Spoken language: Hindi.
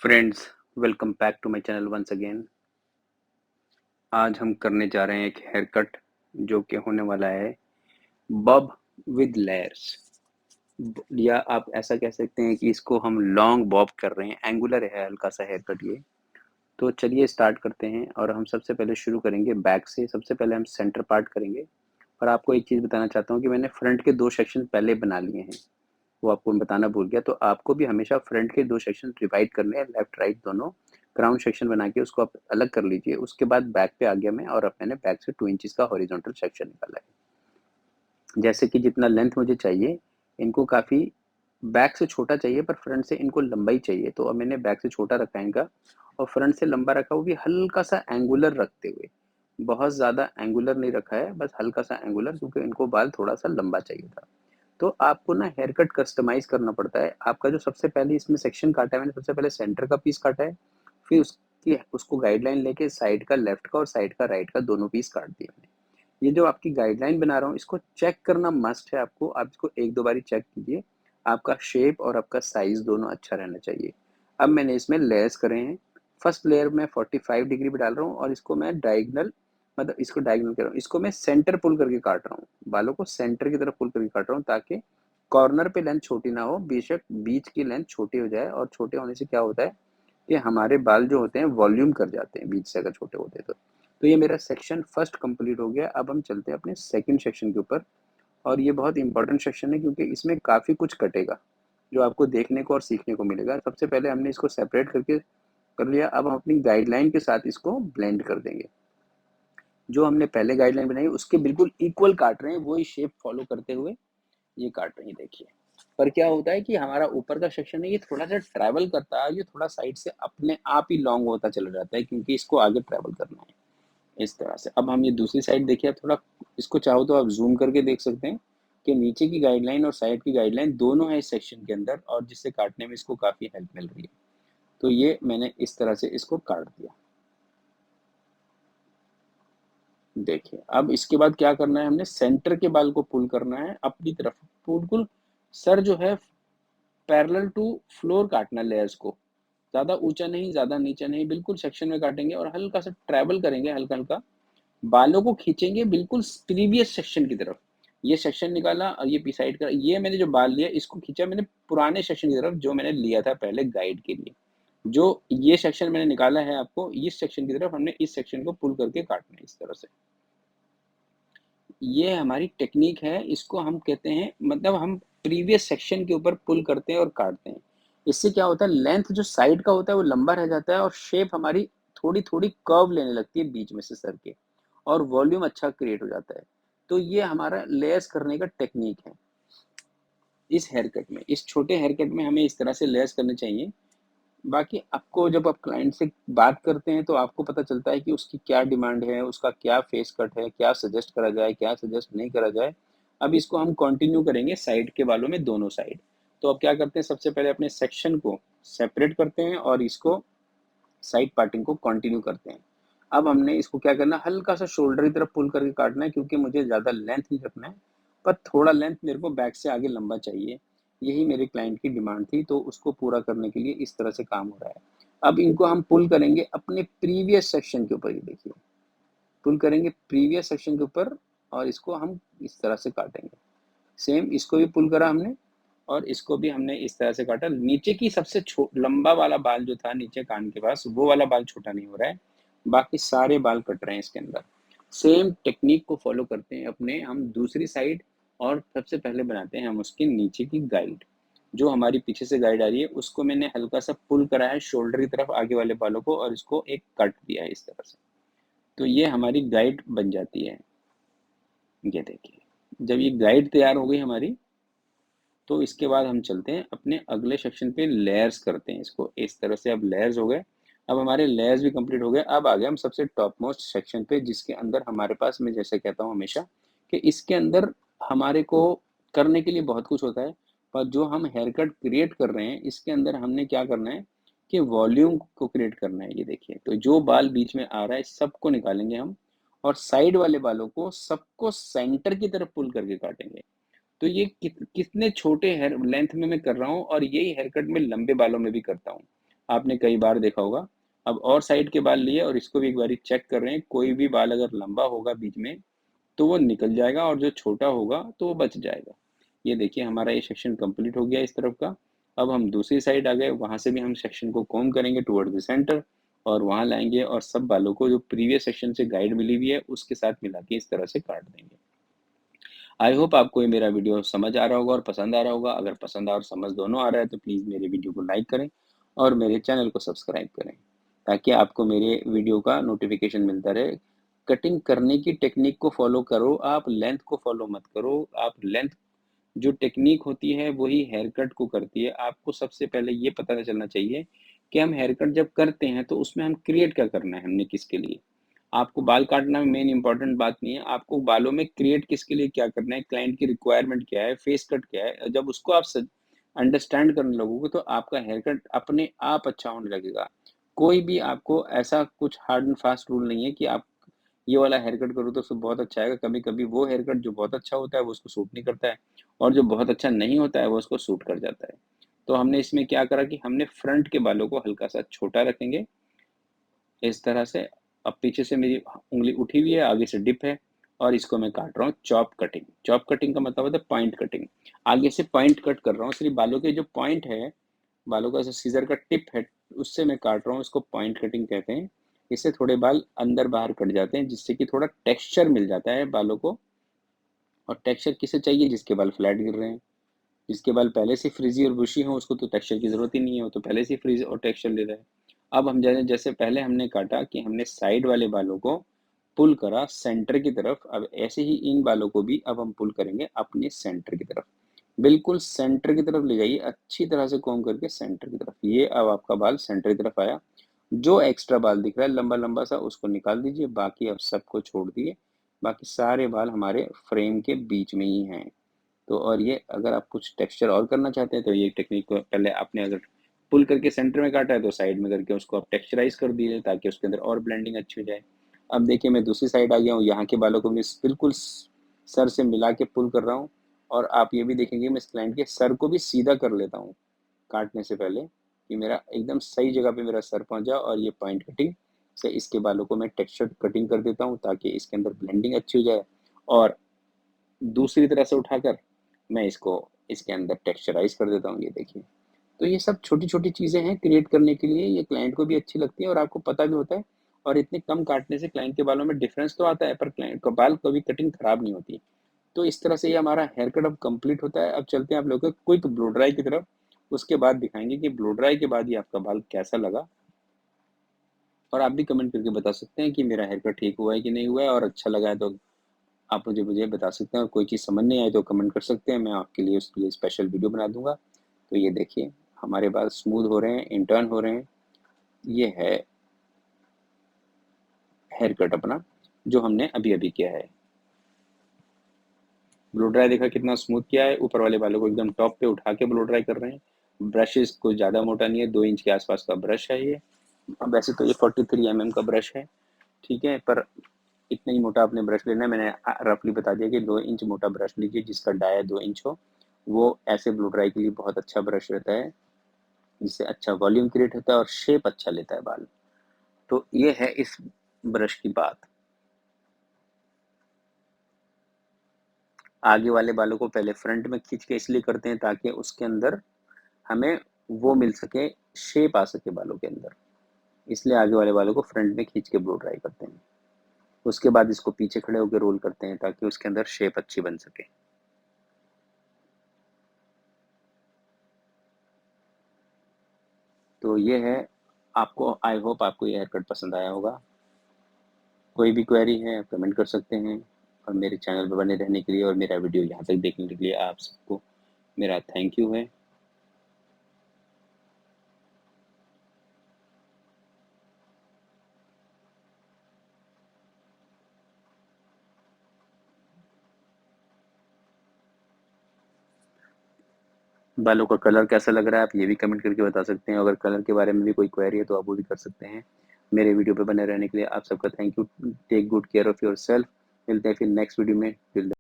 Friends, welcome back to my channel once again. आज हम करने जा रहे हैं एक हेयर कट जो कि होने वाला है बब विद लेयर्स, या आप ऐसा कह सकते हैं कि इसको हम लॉन्ग बॉब कर रहे हैं। एंगुलर है हल्का सा हेयर कट ये। तो चलिए स्टार्ट करते हैं और हम सबसे पहले शुरू करेंगे बैक से। सबसे पहले हम सेंटर पार्ट करेंगे। और आपको एक चीज़ बताना चाहता हूँ कि मैंने फ्रंट के 2 सेक्शन पहले बना लिए हैं, वो आपको मैं बताना भूल गया। तो आपको भी हमेशा फ्रंट के 2 सेक्शन डिवाइड करने हैं, लेफ्ट राइट दोनों। क्राउन सेक्शन बना के उसको आप अलग कर लीजिए। उसके बाद बैक पे आ गया मैं, और अब मैंने बैक से 2 इंचेस का हॉरिजॉन्टल सेक्शन निकाला है। जैसे कि जितना लेंथ मुझे चाहिए, इनको काफ़ी बैक से छोटा चाहिए पर फ्रंट से इनको लंबाई चाहिए। तो अब मैंने बैक से छोटा रखा है इनका, और फ्रंट से लंबा रखा, वो भी हल्का सा एंगुलर रखते हुए। बहुत ज़्यादा एंगुलर नहीं रखा है, बस हल्का सा एंगुलर, क्योंकि इनको बाल थोड़ा सा लंबा चाहिए था। तो आपको ना हेयर कट कस्टमाइज करना पड़ता है। आपका जो सबसे पहले इसमें सेक्शन काटा है मैंने, सबसे पहले सेंटर का पीस काटा है, फिर उसकी उसको गाइडलाइन लेके साइड का लेफ्ट का और साइड का राइट का दोनों पीस काट दिए मैंने। ये जो आपकी गाइडलाइन बना रहा हूँ, इसको चेक करना मस्ट है आपको। आप इसको एक दो बारी चेक कीजिए। आपका शेप और आपका साइज दोनों अच्छा रहना चाहिए। अब मैंने इसमें लेयर्स करे हैं। फर्स्ट लेयर में 45 डिग्री पे डाल रहा हूँ, और इसको मैं डायगनल, मतलब इसको डायगनल कर रहा हूँ, इसको मैं सेंटर पुल करके काट रहा हूँ। बालों को सेंटर की तरफ पुल करके काट रहा हूँ, ताकि कॉर्नर पे लेंथ छोटी ना हो, बेशक बीच की लेंथ छोटी हो जाए। और छोटे होने से क्या होता है कि हमारे बाल जो होते हैं वॉल्यूम कर जाते हैं बीच से, अगर छोटे होते हैं तो ये मेरा सेक्शन फर्स्ट कंप्लीट हो गया। अब हम चलते हैं अपने सेकंड सेक्शन के ऊपर। और ये बहुत इंपॉर्टेंट सेक्शन है, क्योंकि इसमें काफ़ी कुछ कटेगा जो आपको देखने को और सीखने को मिलेगा। सबसे पहले हमने इसको सेपरेट करके कर लिया। अब हम अपनी गाइडलाइन के साथ इसको ब्लेंड कर देंगे। जो हमने पहले गाइडलाइन बनाई उसके बिल्कुल इक्वल काट रहे हैं, वही शेप फॉलो करते हुए ये काट रहे हैं, देखिए। पर क्या होता है कि हमारा ऊपर का सेक्शन है, ये थोड़ा सा ट्रैवल करता है, ये थोड़ा साइड से अपने आप ही लॉन्ग होता चला जाता है, क्योंकि इसको आगे ट्रैवल करना है इस तरह से। अब हम ये दूसरी साइड देखिए, अब थोड़ा इसको चाहो तो आप जूम करके देख सकते हैं कि नीचे की गाइडलाइन और साइड की गाइडलाइन दोनों है इस सेक्शन के अंदर, और जिससे काटने में इसको काफ़ी हेल्प मिल रही है। तो ये मैंने इस तरह से इसको काट दिया, देखिए। अब इसके बाद क्या करना है, हमने सेंटर के बाल को पुल करना है अपनी तरफ। बिल्कुल सर जो है पैरेलल टू फ्लोर काटना, लेयर्स को ज़्यादा ऊंचा नहीं, ज़्यादा नीचा नहीं, बिल्कुल सेक्शन में काटेंगे और हल्का सा ट्रैवल करेंगे, हल्का हल्का बालों को खींचेंगे बिल्कुल प्रीवियस सेक्शन की तरफ। ये सेक्शन निकाला और ये पी साइड का, ये मैंने जो बाल लिया इसको खींचा मैंने पुराने सेक्शन की तरफ, जो मैंने लिया था पहले गाइड के लिए। जो ये सेक्शन मैंने निकाला है, आपको इस सेक्शन की तरफ हमने इस सेक्शन को पुल करके काटना है इस तरह से। ये हमारी टेक्निक है, इसको हम कहते हैं, मतलब हम प्रीवियस सेक्शन के ऊपर पुल करते हैं और काटते हैं। इससे क्या होता है, लेंथ जो साइड का होता है वो लंबा रह जाता है, और शेप हमारी थोड़ी थोड़ी कर्व लेने लगती है बीच में से सर के, और वॉल्यूम अच्छा क्रिएट हो जाता है। तो ये हमारा लेयर्स करने का टेक्निक है। इस हेयर कट में, इस छोटे हेयर कट में हमें इस तरह से लेयर्स करने चाहिए। बाकी आपको जब आप क्लाइंट से बात करते हैं तो आपको पता चलता है कि उसकी क्या डिमांड है, उसका क्या फेस कट है, क्या सजेस्ट करा जाए, क्या सजेस्ट नहीं करा जाए। अब इसको हम कंटिन्यू करेंगे साइड के बालों में, दोनों साइड। तो अब क्या करते हैं, सबसे पहले अपने सेक्शन को सेपरेट करते हैं और इसको साइड पार्टिंग को कंटिन्यू करते हैं। अब हमने इसको क्या करना, हल्का सा शोल्डर की तरफ पुल करके काटना है, क्योंकि मुझे ज़्यादा लेंथ नहीं रखना है, पर थोड़ा लेंथ मेरे को बैक से आगे लंबा चाहिए। यही मेरे क्लाइंट की डिमांड थी, तो उसको पूरा करने के लिए इस तरह से काम हो रहा है। अब इनको हम पुल करेंगे अपने प्रीवियस सेक्शन के ऊपर, ये देखिए, पुल करेंगे प्रीवियस सेक्शन के ऊपर, और इसको हम इस तरह से काटेंगे। सेम इसको भी पुल करा हमने, और इसको भी हमने इस तरह से काटा। नीचे की सबसे लंबा वाला बाल जो था नीचे कान के पास, वो वाला बाल छोटा नहीं हो रहा है, बाकी सारे बाल कट रहे हैं इसके अंदर। सेम टेक्निक को फॉलो करते हैं अपने हम दूसरी साइड, और सबसे पहले बनाते हैं हम उसके नीचे की गाइड। जो हमारी पीछे से गाइड आ रही है उसको मैंने हल्का सा पुल करा है शोल्डर की तरफ आगे वाले बालों को, और इसको एक कट दिया है इस तरह से। तो ये हमारी गाइड बन जाती है, ये देखिए। जब ये गाइड तैयार हो गई हमारी, तो इसके बाद हम चलते हैं अपने अगले सेक्शन पे, लेयर्स करते हैं इसको इस तरह से। अब लेयर्स हो गए, अब हमारे लेयर्स भी कंप्लीट हो गए। अब आ गए हम सबसे टॉप मोस्ट सेक्शन पे, जिसके अंदर हमारे पास, मैं जैसे कहता हूँ हमेशा, कि इसके अंदर हमारे को करने के लिए बहुत कुछ होता है, पर जो हम हेयर कट क्रिएट कर रहे हैं इसके अंदर हमने क्या करना है कि वॉल्यूम को क्रिएट करना है। ये देखिए, तो जो बाल बीच में आ रहा है सबको निकालेंगे हम, और साइड वाले बालों को सबको सेंटर की तरफ पुल करके काटेंगे। तो ये कितने छोटे हेयर लेंथ में मैं कर रहा हूँ, और यही हेयर कट मैं लंबे बालों में भी करता हूँ। आपने कई बार देखा होगा। अब और साइड के बाल लिए और इसको भी एक बारी चेक कर रहे हैं, कोई भी बाल अगर लंबा होगा बीच में तो वो निकल जाएगा और जो छोटा होगा तो वो बच जाएगा। ये देखिए हमारा ये सेक्शन कंप्लीट हो गया इस तरफ का। अब हम दूसरी साइड आ गए, वहाँ से भी हम सेक्शन को कॉम्ब करेंगे टुवर्ड्स द सेंटर और वहाँ लाएँगे और सब बालों को जो प्रीवियस सेक्शन से गाइड मिली हुई है उसके साथ मिला के इस तरह से काट देंगे। आई होप आपको ये मेरा वीडियो समझ आ रहा होगा और पसंद आ रहा होगा। अगर पसंद और समझ दोनों आ रहा है तो प्लीज़ मेरे वीडियो को लाइक करें और मेरे चैनल को सब्सक्राइब करें, ताकि आपको मेरे वीडियो का नोटिफिकेशन मिलता रहे। कटिंग करने की टेक्निक को फॉलो करो, आप लेंथ को फॉलो मत करो। आप लेंथ जो टेक्निक होती है वही हेयर कट को करती है। आपको सबसे पहले ये पता चलना चाहिए कि हम हेयर कट जब करते हैं तो उसमें हम क्रिएट क्या करना है, हमने किसके लिए। आपको बाल काटना में मेन इंपॉर्टेंट बात नहीं है, आपको बालों में क्रिएट किसके लिए क्या करना है, क्लाइंट की रिक्वायरमेंट क्या है, फेस कट क्या है। जब उसको आप अंडरस्टैंड करने लगोगे तो आपका हेयर कट अपने आप अच्छा होने लगेगा। कोई भी आपको ऐसा कुछ हार्ड एंड फास्ट रूल नहीं है कि आप ये वाला हेयर कट करो तो उससे बहुत अच्छा आएगा। कभी-कभी वो हेयर कट जो बहुत अच्छा होता है वो उसको सूट नहीं करता है और जो बहुत अच्छा नहीं होता है वो उसको सूट कर जाता है। तो हमने इसमें क्या करा कि हमने फ्रंट के बालों को हल्का-सा छोटा रखेंगे इस तरह से। अब पीछे से मेरी उँगली उठी हुई है, आगे से डिप है और इसको मैं काट रहा हूँ चॉप कटिंग। चॉप कटिंग का मतलब होता है पॉइंट कटिंग। आगे से पॉइंट कट कर रहा हूँ, सिर्फ बालों के जो पॉइंट है, बालों का जो सीज़र का टिप है, उससे मैं काट रहा हूँ, इसको पॉइंट कटिंग कहते हैं। इससे थोड़े बाल अंदर-बाहर कट जाते हैं, जिससे कि थोड़ा टेक्सचर मिल जाता है बालों को। और टेक्सचर किसे चाहिए? जिसके बाल फ्लैट गिर रहे हैं। जिसके बाल पहले से फ्रिजी और बुशी हों उसको तो टेक्सचर की ज़रूरत ही नहीं है, वो तो पहले से ही फ्रिज और टेक्सचर ले रहा है। अब हम जैसे पहले हमने काटा कि हमने साइड वाले बालों को पुल करा सेंटर की तरफ, अब ऐसे ही इन बालों को भी अब हम पुल करेंगे अपने सेंटर की तरफ। बिल्कुल सेंटर की तरफ ले जाइए, अच्छी तरह से कॉम्ब करके सेंटर की तरफ। ये अब आपका बाल सेंटर की तरफ आया। जो एक्स्ट्रा बाल दिख रहा है लंबा-लंबा सा उसको निकाल दीजिए, बाकी अब सबको छोड़ दिए। बाकी सारे बाल हमारे फ्रेम के बीच में ही हैं। तो और ये अगर आप कुछ टेक्सचर और करना चाहते हैं तो ये टेक्निक को पहले आपने अगर पुल करके सेंटर में काटा है तो साइड में करके उसको आप टेक्सचराइज कर दीजिए ताकि उसके अंदर और ब्लेंडिंग अच्छी हो जाए। अब देखिए मैं दूसरी साइड आ गया हूँ, यहाँ के बालों को भी बिल्कुल सर से मिला के पुल कर रहा हूँ। और आप ये भी देखेंगे मैं इस क्लाइंट के सर को भी सीधा कर लेता हूँ काटने से पहले, कि मेरा एकदम सही जगह पे मेरा सर पहुँच जाए। और ये पॉइंट कटिंग से इसके बालों को मैं टेक्सचर कटिंग कर देता हूँ ताकि इसके अंदर ब्लेंडिंग अच्छी हो जाए। और दूसरी तरह से उठाकर मैं इसको इसके अंदर टेक्सचराइज कर देता हूँ, ये देखिए। तो ये सब छोटी-छोटी चीज़ें हैं क्रिएट करने के लिए, ये क्लाइंट को भी अच्छी लगती है और आपको पता भी होता है। और इतने कम काटने से क्लाइंट के बालों में डिफरेंस तो आता है, पर क्लाइंट का बाल कभी कटिंग खराब नहीं होती। तो इस तरह से ये हमारा हेयर कट अब कंप्लीट होता है। अब चलते हैं आप लोगों को क्विक ब्लो ड्राई की तरफ, उसके बाद दिखाएँगे कि ब्लो ड्राई के बाद ये आपका बाल कैसा लगा। और आप भी कमेंट करके बता सकते हैं कि मेरा हेयर कट ठीक हुआ है कि नहीं हुआ है, और अच्छा लगा है तो आप मुझे बता सकते हैं। और कोई चीज़ समझ नहीं आई तो कमेंट कर सकते हैं, मैं आपके लिए उसके लिए स्पेशल वीडियो बना दूँगा। तो ये देखिए हमारे बाल स्मूथ हो रहे हैं, इंटर्न हो रहे हैं। ये है हेयर कट अपना जो हमने अभी-अभी किया है। ब्लो ड्राई देखा कितना स्मूथ किया है, ऊपर वाले बालों को एकदम टॉप पे उठा के ब्लो ड्राई कर रहे हैं। ब्रशेस कोई ज़्यादा मोटा नहीं है, 2 इंच के आसपास का ब्रश है ये। अब वैसे तो ये 43 एमएम का ब्रश है, ठीक है? पर इतना ही मोटा आपने ब्रश लेना है। मैंने रफली बता दिया कि 2 इंच मोटा ब्रश लीजिए जिसका डाया 2 इंच हो। वो ऐसे ब्लो ड्राई के लिए बहुत अच्छा ब्रश रहता है, जिससे अच्छा वॉल्यूम क्रिएट होता है और शेप अच्छा लेता है बाल। तो ये है इस ब्रश की बात। आगे वाले बालों को पहले फ्रंट में खींच के इसलिए करते हैं ताकि उसके अंदर हमें वो मिल सके, शेप आ सके बालों के अंदर। इसलिए आगे वाले बालों को फ्रंट में खींच के ब्लो ड्राई करते हैं। उसके बाद इसको पीछे खड़े होकर रोल करते हैं ताकि उसके अंदर शेप अच्छी बन सके। तो ये है, आपको आई होप आपको ये हेयर कट पसंद आया होगा। कोई भी क्वेरी है आप कमेंट कर सकते हैं। और मेरे चैनल पर बने रहने के लिए और मेरा वीडियो यहाँ तक देखने के लिए आप सबको मेरा थैंक यू है। बालों का कलर कैसा लग रहा है आप ये भी कमेंट करके बता सकते हैं। अगर कलर के बारे में भी कोई क्वेरी है तो आप वो भी कर सकते हैं। मेरे वीडियो पे बने रहने के लिए आप सबका thank you. Take good care of yourself. मिलते हैं फिर नेक्स्ट वीडियो में। Till then.